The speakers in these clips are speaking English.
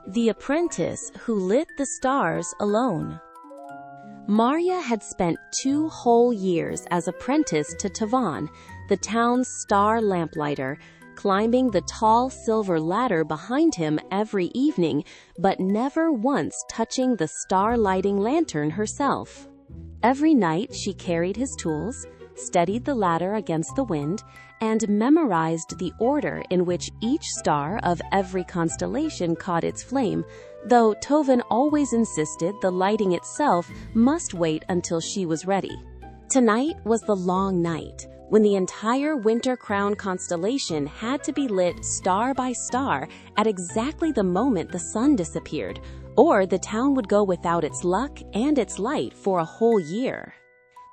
The apprentice who lit the stars alone. Marya had spent 2 whole years as apprentice to Tovan, the town's star lamplighter, climbing the tall silver ladder behind him every evening, but never once touching the star-lighting lantern herself. Every night she carried his tools, steadied the ladder against the wind, and memorized the order in which each star of every constellation caught its flame, though Tovan always insisted the lighting itself must wait until she was ready. Tonight was the long night, when the entire Winter Crown constellation had to be lit star by star at exactly the moment the sun disappeared, or the town would go without its luck and its light for a whole year.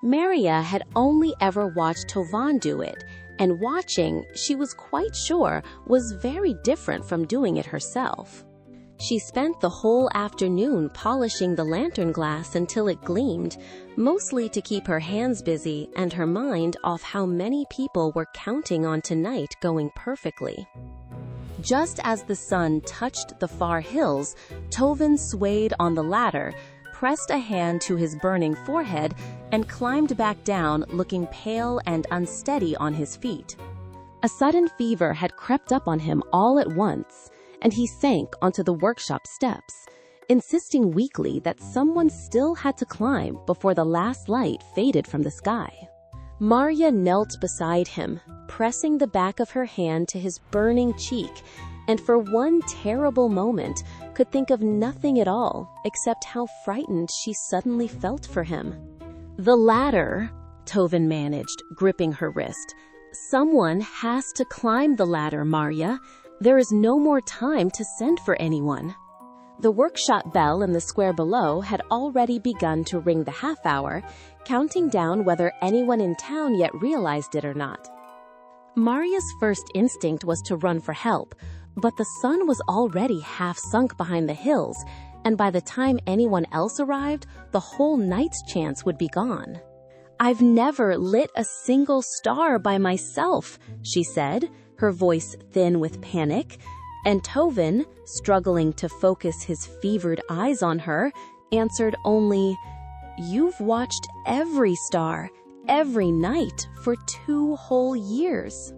Marya had only ever watched Tovan do it, and watching, she was quite sure, was very different from doing it herself. She spent the whole afternoon polishing the lantern glass until it gleamed, mostly to keep her hands busy and her mind off how many people were counting on tonight going perfectly. Just as the sun touched the far hills, Tovan swayed on the ladder, pressed a hand to his burning forehead, and climbed back down, looking pale and unsteady on his feet. A sudden fever had crept up on him all at once, and he sank onto the workshop steps, insisting weakly that someone still had to climb before the last light faded from the sky. Marya knelt beside him, pressing the back of her hand to his burning cheek, and for one terrible moment could think of nothing at all except how frightened she suddenly felt for him. "The ladder," Tovan managed, gripping her wrist. "Someone has to climb the ladder, Marya. There is no more time to send for anyone." The workshop bell in the square below had already begun to ring the half-hour, counting down whether anyone in town yet realized it or not. Marya's first instinct was to run for help, but the sun was already half sunk behind the hills, and by the time anyone else arrived, the whole night's chance would be gone. "I've never lit a single star by myself," she said, her voice thin with panic, and Tovan, struggling to focus his fevered eyes on her, answered only, "You've watched every star, every night, for 2 whole years."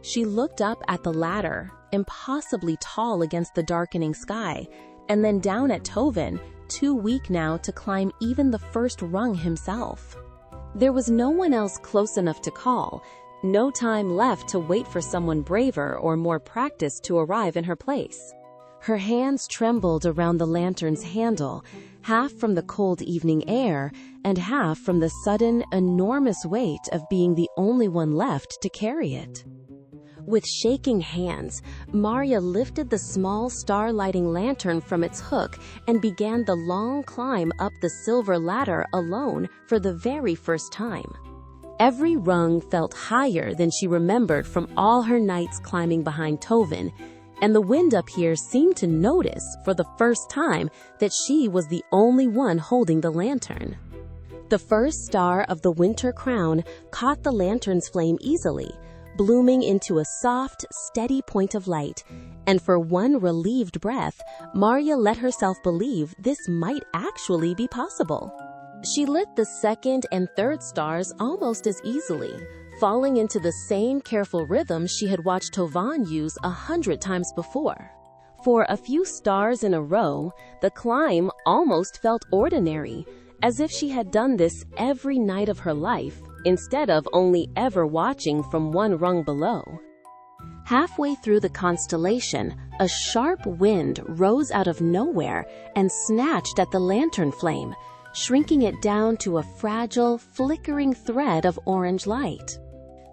She looked up at the ladder, impossibly tall against the darkening sky, and then down at Tovan, too weak now to climb even the first rung himself. There was no one else close enough to call, no time left to wait for someone braver or more practiced to arrive in her place. Her hands trembled around the lantern's handle, half from the cold evening air and half from the sudden, enormous weight of being the only one left to carry it. With shaking hands, Marya lifted the small star-lighting lantern from its hook and began the long climb up the silver ladder alone for the very first time. Every rung felt higher than she remembered from all her nights climbing behind Tovan, and the wind up here seemed to notice for the first time that she was the only one holding the lantern. The first star of the Winter Crown caught the lantern's flame easily, blooming into a soft, steady point of light, and for one relieved breath, Marya let herself believe this might actually be possible. She lit the second and third stars almost as easily, falling into the same careful rhythm she had watched Tovan use 100 times before. For a few stars in a row, the climb almost felt ordinary, as if she had done this every night of her life, instead of only ever watching from one rung below. Halfway through the constellation, a sharp wind rose out of nowhere and snatched at the lantern flame, shrinking it down to a fragile, flickering thread of orange light.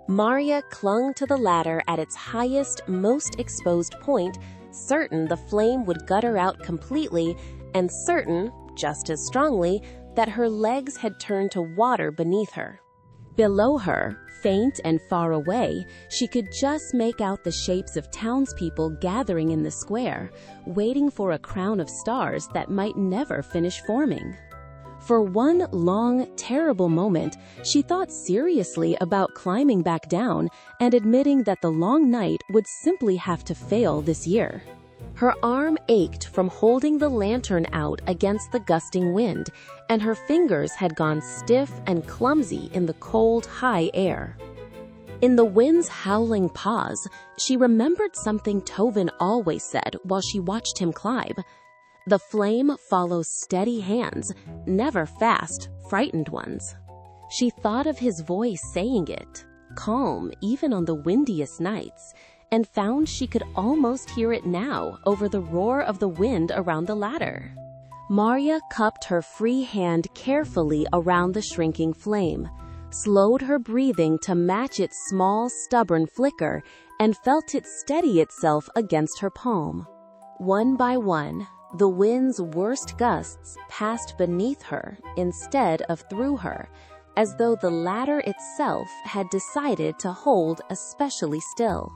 Marya clung to the ladder at its highest, most exposed point, certain the flame would gutter out completely, and certain, just as strongly, that her legs had turned to water beneath her. Below her, faint and far away, she could just make out the shapes of townspeople gathering in the square, waiting for a crown of stars that might never finish forming. For one long, terrible moment, she thought seriously about climbing back down and admitting that the long night would simply have to fail this year. Her arm ached from holding the lantern out against the gusting wind, and her fingers had gone stiff and clumsy in the cold, high air. In the wind's howling pause, she remembered something Tovan always said while she watched him climb. The flame follows steady hands, never fast, frightened ones. She thought of his voice saying it, calm even on the windiest nights, and found she could almost hear it now over the roar of the wind around the ladder. Marya cupped her free hand carefully around the shrinking flame, slowed her breathing to match its small, stubborn flicker, and felt it steady itself against her palm. One by one, the wind's worst gusts passed beneath her instead of through her, as though the ladder itself had decided to hold especially still.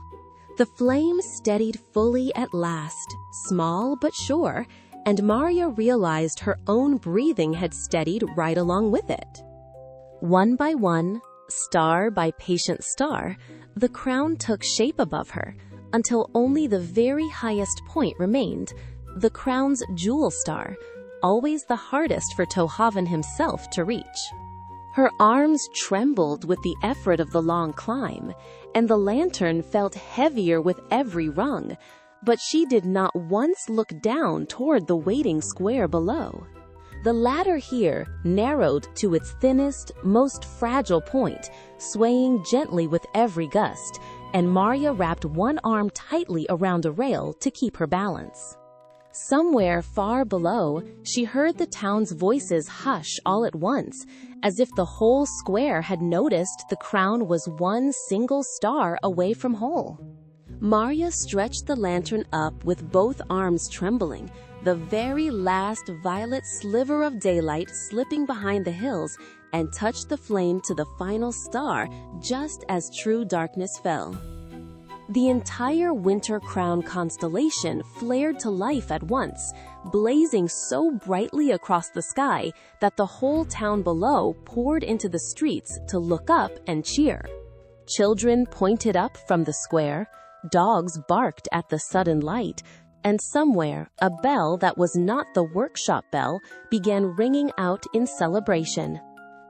The flame steadied fully at last, small but sure, and Marya realized her own breathing had steadied right along with it. One by one, star by patient star, the crown took shape above her, until only the very highest point remained, the crown's jewel star, always the hardest for Tovan himself to reach. Her arms trembled with the effort of the long climb, and the lantern felt heavier with every rung, but she did not once look down toward the waiting square below. The ladder here narrowed to its thinnest, most fragile point, swaying gently with every gust, and Marya wrapped one arm tightly around a rail to keep her balance. Somewhere far below, she heard the town's voices hush all at once, as if the whole square had noticed the crown was one single star away from whole. Marya stretched the lantern up with both arms trembling, the very last violet sliver of daylight slipping behind the hills, and touched the flame to the final star just as true darkness fell. The entire winter crown constellation flared to life at once, blazing so brightly across the sky that the whole town below poured into the streets to look up and cheer. Children pointed up from the square, dogs barked at the sudden light, and somewhere a bell that was not the workshop bell began ringing out in celebration.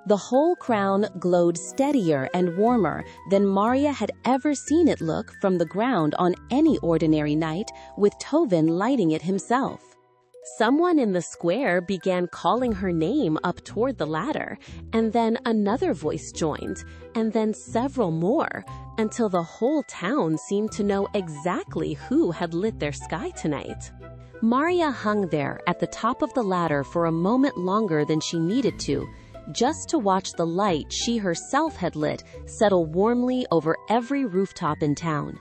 The whole crown glowed steadier and warmer than Marya had ever seen it look from the ground on any ordinary night, with Tovan lighting it himself. Someone in the square began calling her name up toward the ladder, and then another voice joined, and then several more, until the whole town seemed to know exactly who had lit their sky tonight. Marya hung there at the top of the ladder for a moment longer than she needed to, just to watch the light she herself had lit settle warmly over every rooftop in town.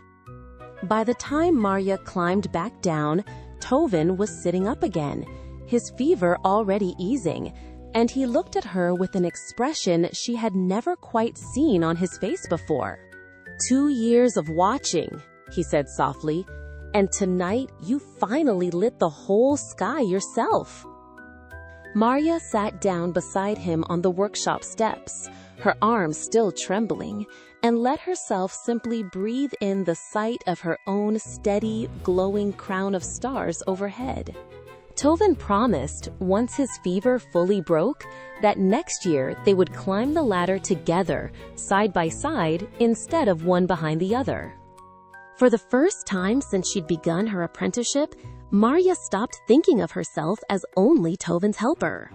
By the time Marya climbed back down, Tovan was sitting up again, his fever already easing, and he looked at her with an expression she had never quite seen on his face before. 2 years of watching, he said softly, and tonight you finally lit the whole sky yourself. Marya sat down beside him on the workshop steps, her arms still trembling, and let herself simply breathe in the sight of her own steady, glowing crown of stars overhead. Tovan promised, once his fever fully broke, that next year they would climb the ladder together, side by side, instead of one behind the other. For the first time since she'd begun her apprenticeship, Marya stopped thinking of herself as only Tovan's helper.